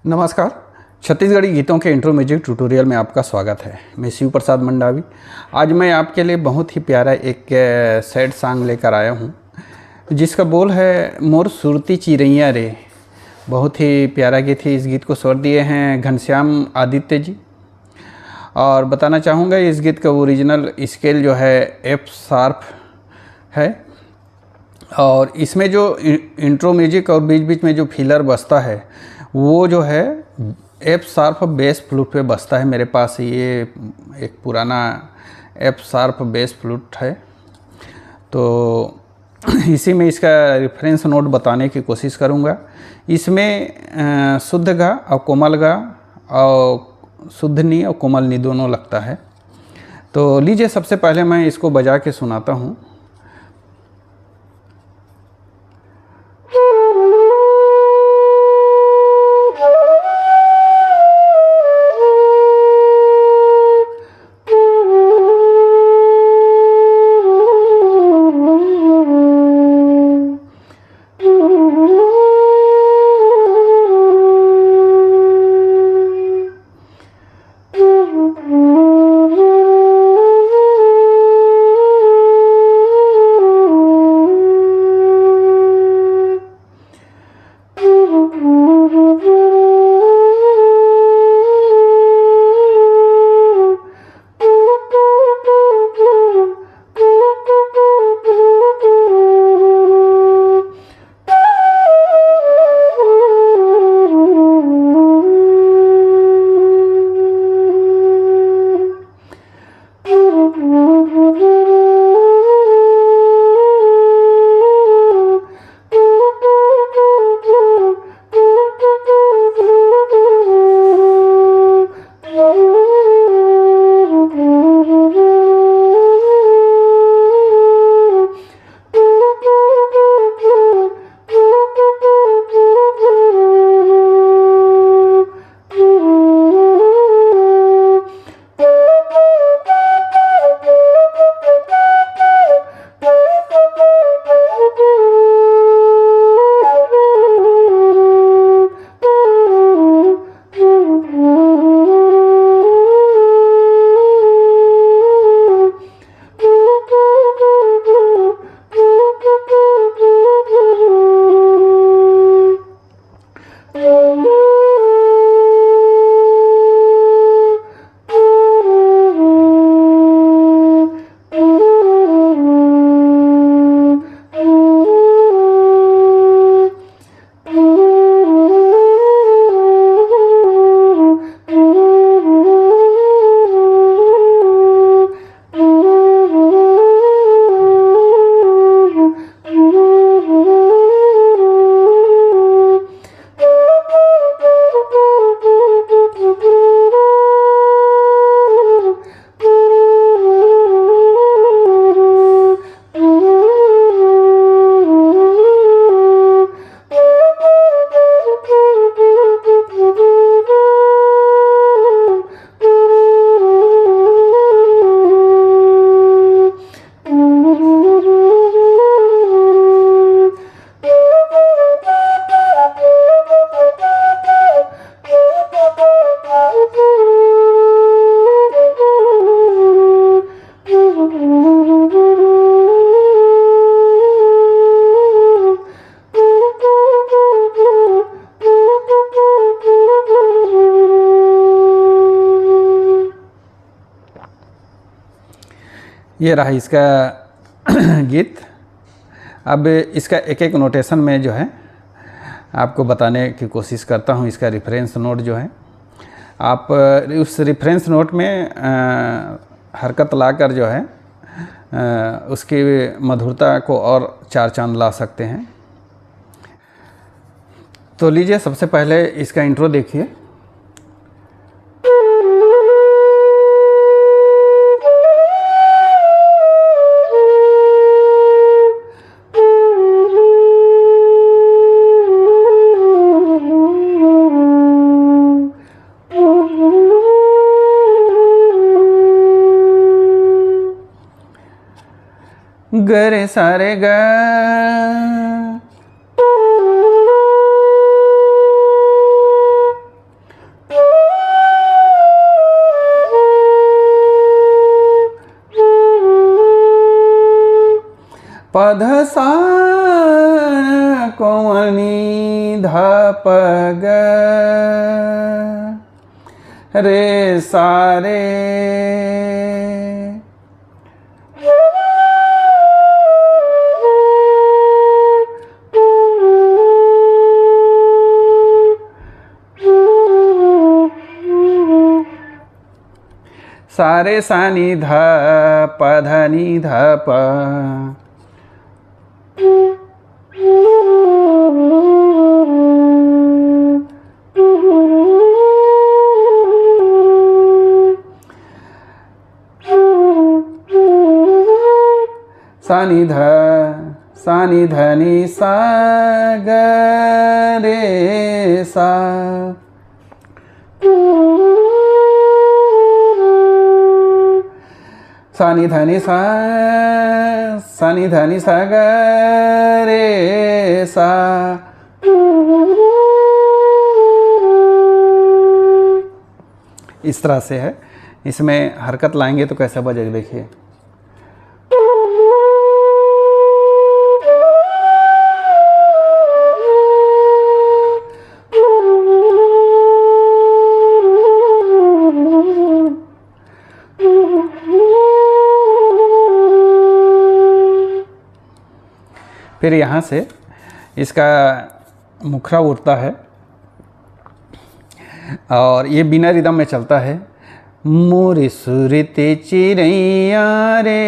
नमस्कार। छत्तीसगढ़ी गीतों के इंट्रो म्यूजिक ट्यूटोरियल में आपका स्वागत है। मैं शिव प्रसाद मंडावी। आज मैं आपके लिए बहुत ही प्यारा एक सैड सॉन्ग लेकर आया हूँ, जिसका बोल है मोर सुरती चिरैया रे। बहुत ही प्यारा गीत है। इस गीत को स्वर दिए हैं घनश्याम आदित्य जी। और बताना चाहूँगा इस गीत का ओरिजिनल स्केल जो है एफ शार्प है, और इसमें जो इंट्रो म्यूजिक और बीच बीच में जो फिलर बजता है वो जो है एफ शार्प बेस फ्लूट पे बजता है। मेरे पास ये एक पुराना एफ शार्प बेस फ्लूट है, तो इसी में इसका रेफरेंस नोट बताने की कोशिश करूँगा। इसमें शुद्ध गा और कोमल गा और शुद्ध नी और कोमल नी दोनों लगता है। तो लीजिए, सबसे पहले मैं इसको बजा के सुनाता हूँ। ये रहा इसका गीत। अब इसका एक एक नोटेशन में जो है आपको बताने की कोशिश करता हूँ। इसका रेफरेंस नोट जो है, आप उस रेफरेंस नोट में हरकत लाकर जो है उसकी मधुरता को और चार चांद ला सकते हैं। तो लीजिए, सबसे पहले इसका इंट्रो देखिए। गरे सारे ग पध सा कोमलनी ध प ग रे सा रे। सारे सा नि ध प ध नि ध प। सा नि ध नि सा ग रे सा। सा नि ध नि सा ग रे सा। इस तरह से है। इसमें हरकत लाएंगे तो कैसा बजेगा देखिए। फिर यहाँ से इसका मुखरा उठता है और ये बिना रिदम में चलता है। मोरे सुरते चिड़ैया रे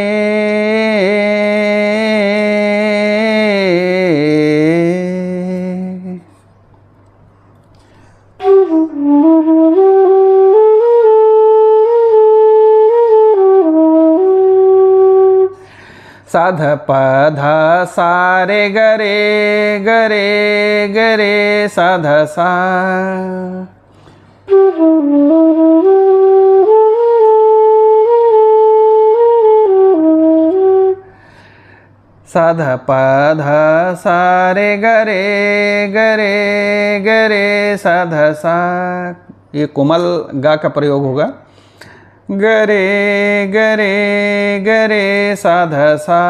सा ध प ध सा रे ग रे ग रे ग रे सा ध सा। सा ध प ध सा रे ग रे ग रे ग रे सा ध सा। ये कोमल गा का प्रयोग होगा। गरे गरे गरे सा ध सा।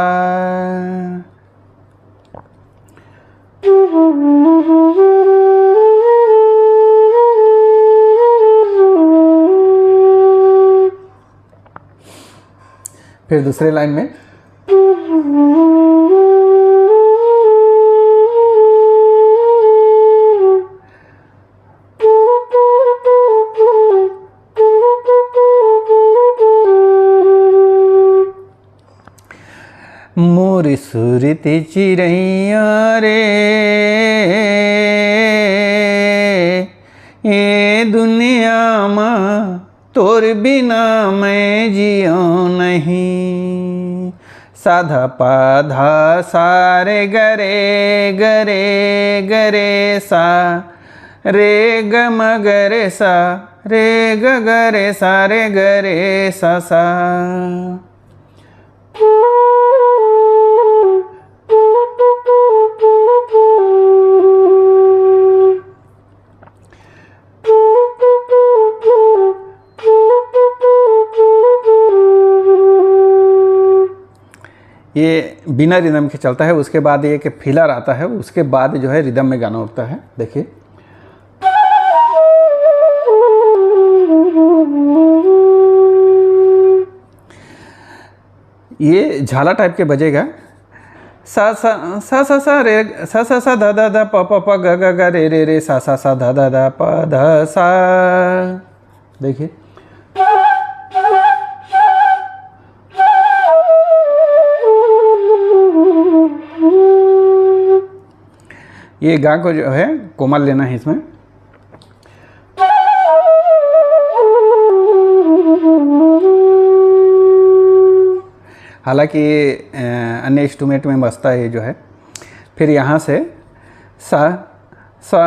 फिर दूसरे लाइन में मोर सुरते चिड़ैया रे ये दुनिया में तोर बिना मैं जियो नहीं। सा ध प ध सा रे ग रे ग रे ग रे सा रे ग म ग रे सा रे ग ग रे सा रे ग रे सा सा। ये बिना रिदम के चलता है। उसके बाद ये कि फिलर आता है, उसके बाद जो है रिदम में गाना उठता है। देखिए ये झाला टाइप के बजेगा। सा सा सा सा सा रे सा सा सा ध ध ध प प प ग ग ग रे रे रे सा सा सा ध ध ध प ध सा। देखिए ये गा को जो है कोमल लेना है इसमें। हालांकि अन्य इंस्ट्रूमेंट में बजता है जो है। फिर यहाँ से सा सा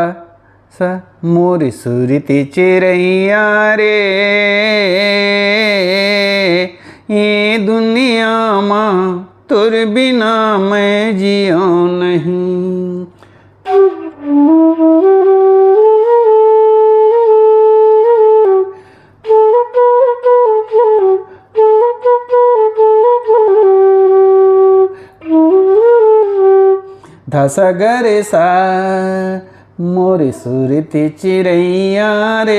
सा मोर सुरती चिड़ैया रे ये दुनिया माँ तोर बिना मैं जियो नहीं। धस गरे सा मोरी सुरती चिड़ैया रे,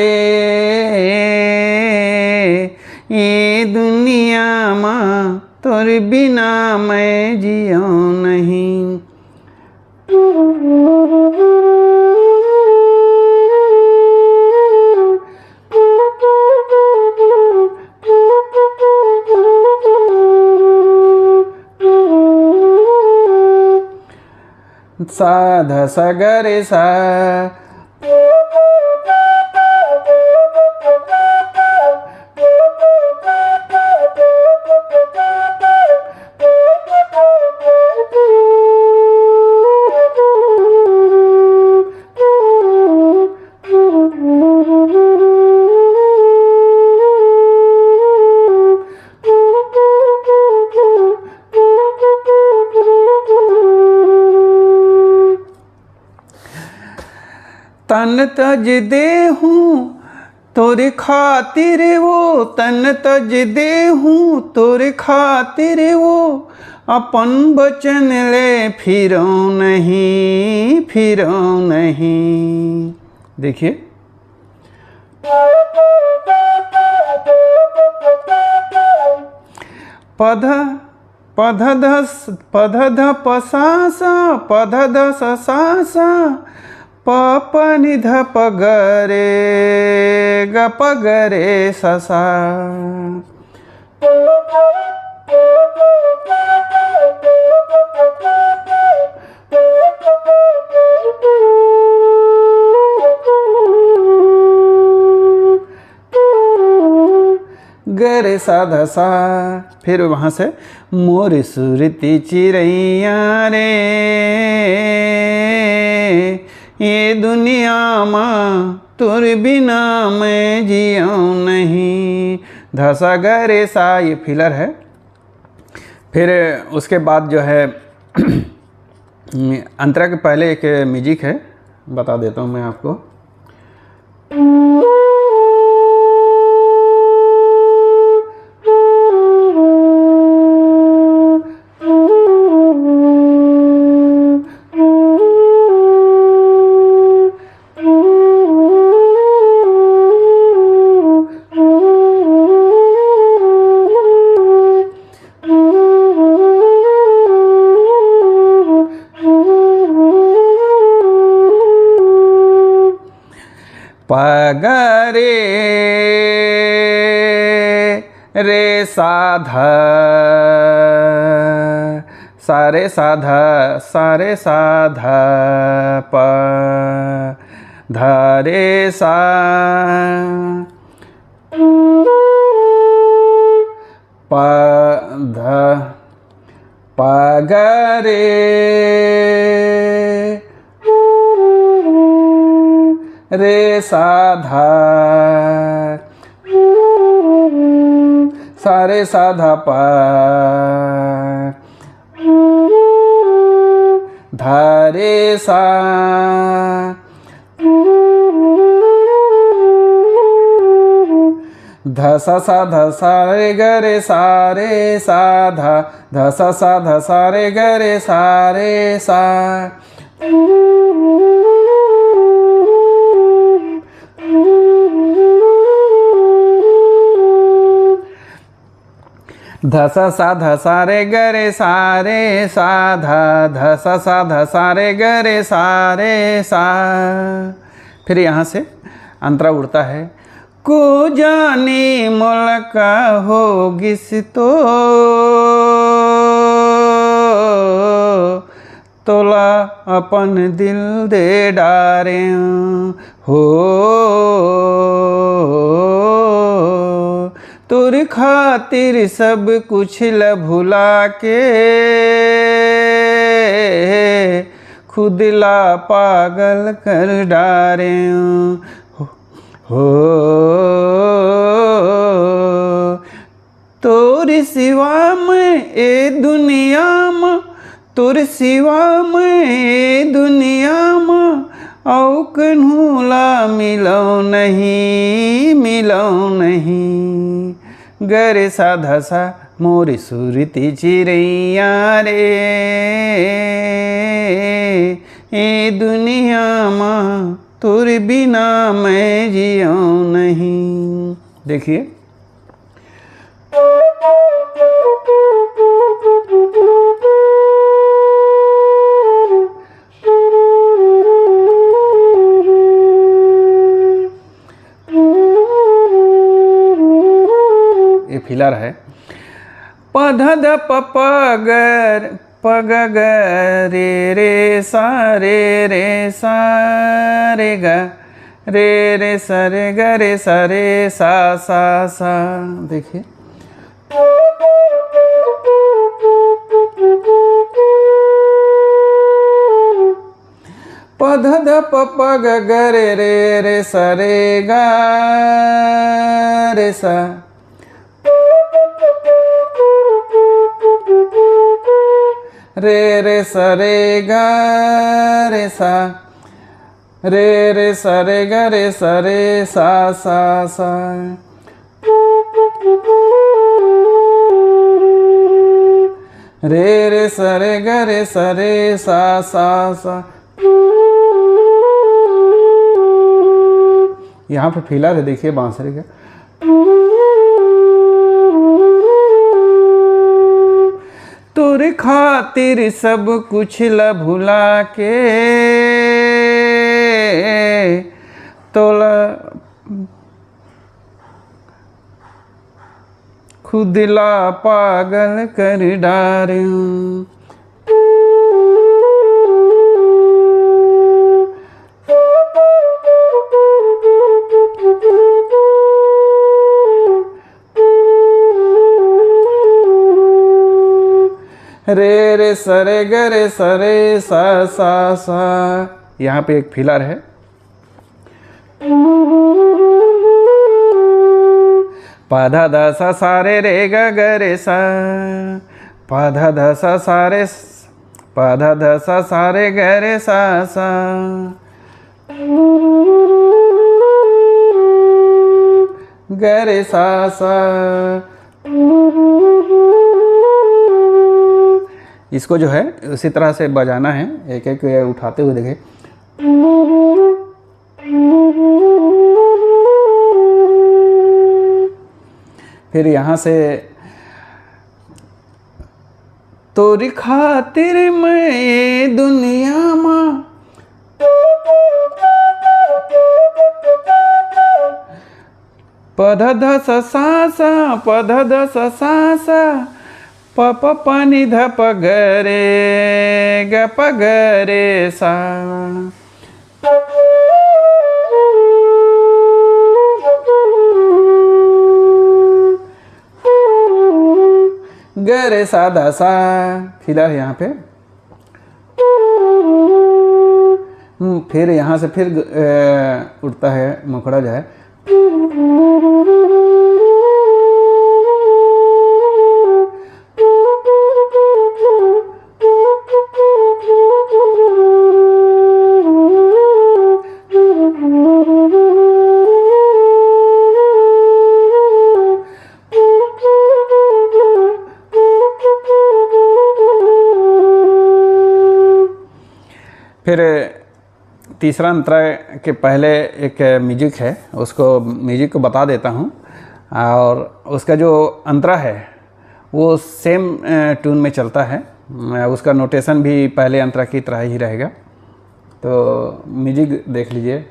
ये दुनिया माँ तोर बिना मैं जियो नहीं। सा ध स ग रे सा, तन तज देहूँ तोरे खातिर वो, तन तज देहूँ तोरे खातिर वो, अपन बचन ले फिरो नहीं, फिरो नहीं। देखिए पध पध धस पध ध पसासा पध ध ससासा प प नि ध प ग रे ग प ग रे ससा। ग रे सा ध सा, फिर वहाँ से मोर सुरती चिड़ैया रे, ये दुनिया माँ तोर बिना मैं जियो नहीं। धसा ग रे सा ये फिलर है। फिर उसके बाद जो है अंतरा के पहले एक म्यूजिक है, बता देता हूँ मैं आपको। पगरे रे साधा सारे साधा सारे साधा प धरे सा प ध पगरे रे साधा सारे साधा प धरे सा ध सा सा ध सा रे ग रे सा रे सा धा ध सा सा ध सा रे ग रे सा रे सा। ध सा सा ध सा रे ग रे सा रे सा धा ध सा सा ध सा रे ग रे सा रे सा। फिर यहाँ से अंतरा उड़ता है। को जाने मुल्का होगिस तो तोला अपन दिल दे डारे हो, तोर खातिर सब कुछ ल भुला के खुद ला पागल कर डारे हो। तोर सिवा में ए दुनिया में, तोर सिवा में ए दुनिया में औ कन्हू ला मिलो नहीं, मिलो नहीं। गरे सा धसा मोरी सुरती चिड़ैया रे, ए दुनिया माँ तोरे बिना मैं जियूं नहीं। देखिए ये फिलर है। पध ध प प ग रे रे सा रे ग रे सा रे ग रे सा। देखिए पध ध प प ग रे सा रे ग रे सा, रे सा रे ग रे सा, रे सा रे ग रे सा। रे सा रे ग रे सा। यहाँ पे फिलर है, देखिए बांसुरी का। तोरे खातिर सब कुछ ला भुला के, तोला खुद ला पागल कर डारूं। रे सा रे ग रे सा। यहाँ पे एक फिलर है। पाधा ध सा रे रे ग रे सा, पाधा ध सा रे, पाधा ध सा रे ग रे सा। ग रे सा। इसको जो है उसी तरह से बजाना है, एक एक उठाते हुए देखें। फिर यहाँ से तोरी खातिर मैं दुनिया माँ, पध ध सा पध ध सा प प प नि ध प ग रे ग प ग रे सा। ग रे सा ध सा फिलर है यहाँ पे। फिर यहाँ से फिर उठता है मुखड़ा जो है। फिर तीसरा अंतरा के पहले एक म्यूजिक है, उसको म्यूजिक को बता देता हूँ, और उसका जो अंतरा है वो सेम ट्यून में चलता है। उसका नोटेशन भी पहले अंतरा की तरह ही रहेगा। तो म्यूजिक देख लीजिए।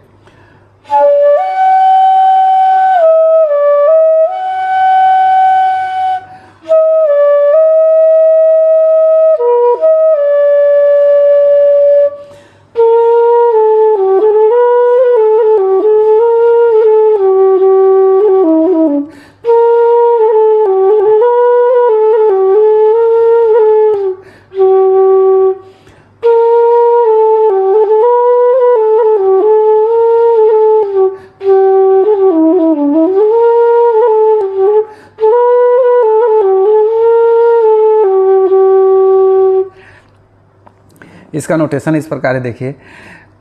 इसका नोटेशन इस प्रकार है, देखिए।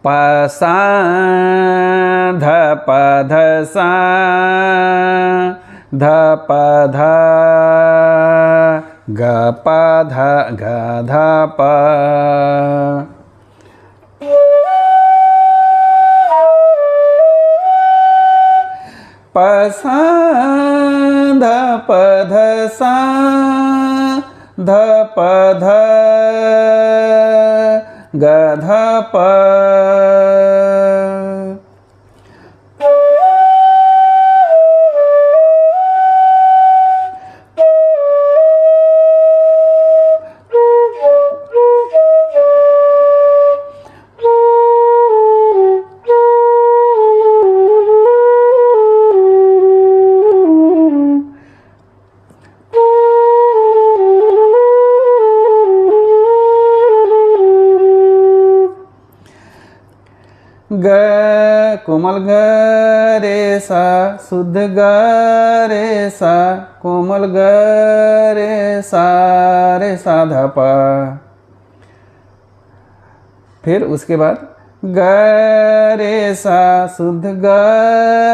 प सा ध प ध सा ध प ध ग प ध ग ध प। प सा ध प ध सा ध प ध ग ध प। ग कोमल ग रे सा शुद्ध ग रे सा कोमल ग रे सा धा पा। फिर उसके बाद ग रे सा शुद्ध ग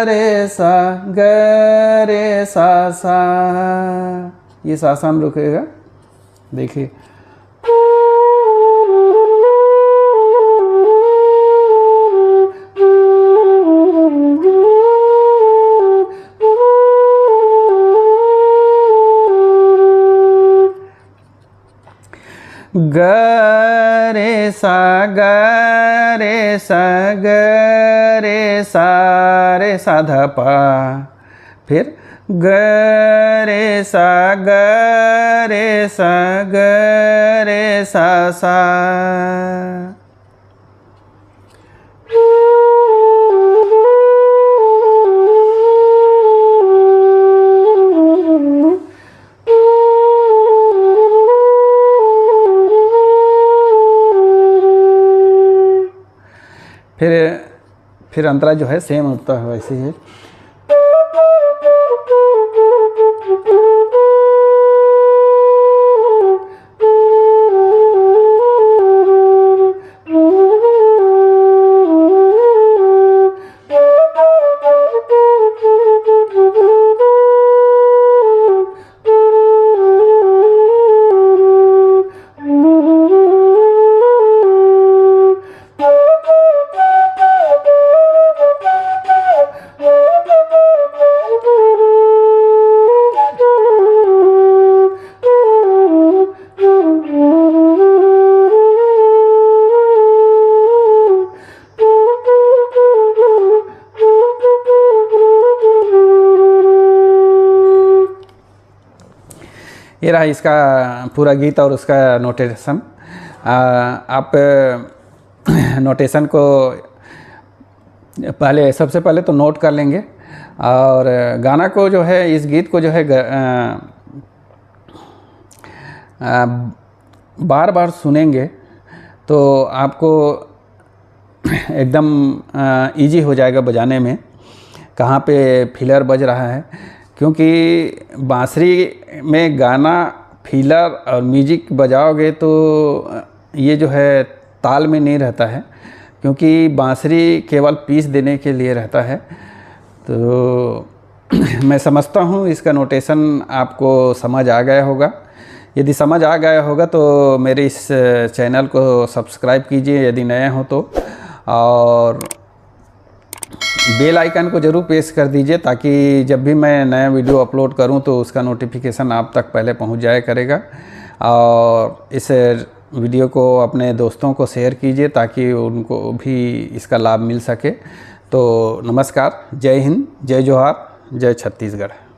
रे सा सा। ये सा हम रुकेगा, देखिए। ग रे सा ग रे सा ग रे सा ध पा। फिर ग रे सा ग रे सा सा। फिर अंतरा जो है सेम होता है वैसे ही है। ये रहा इसका पूरा गीत और उसका नोटेशन। आप नोटेशन को सबसे पहले तो नोट कर लेंगे, और गाना को जो है, इस गीत को जो है बार बार सुनेंगे तो आपको एकदम इजी हो जाएगा बजाने में, कहाँ पे फिलर बज रहा है। क्योंकि बांसुरी में गाना, फिलर और म्यूजिक बजाओगे तो ये जो है ताल में नहीं रहता है, क्योंकि बांसुरी केवल पीस देने के लिए रहता है। तो मैं समझता हूँ इसका नोटेशन आपको समझ आ गया होगा। यदि समझ आ गया होगा तो मेरे इस चैनल को सब्सक्राइब कीजिए यदि नए हो तो, और बेल आइकन को ज़रूर प्रेस कर दीजिए ताकि जब भी मैं नया वीडियो अपलोड करूं तो उसका नोटिफिकेशन आप तक पहले पहुंच जाया करेगा। और इस वीडियो को अपने दोस्तों को शेयर कीजिए ताकि उनको भी इसका लाभ मिल सके। तो नमस्कार, जय हिंद, जय जोहार, जय छत्तीसगढ़।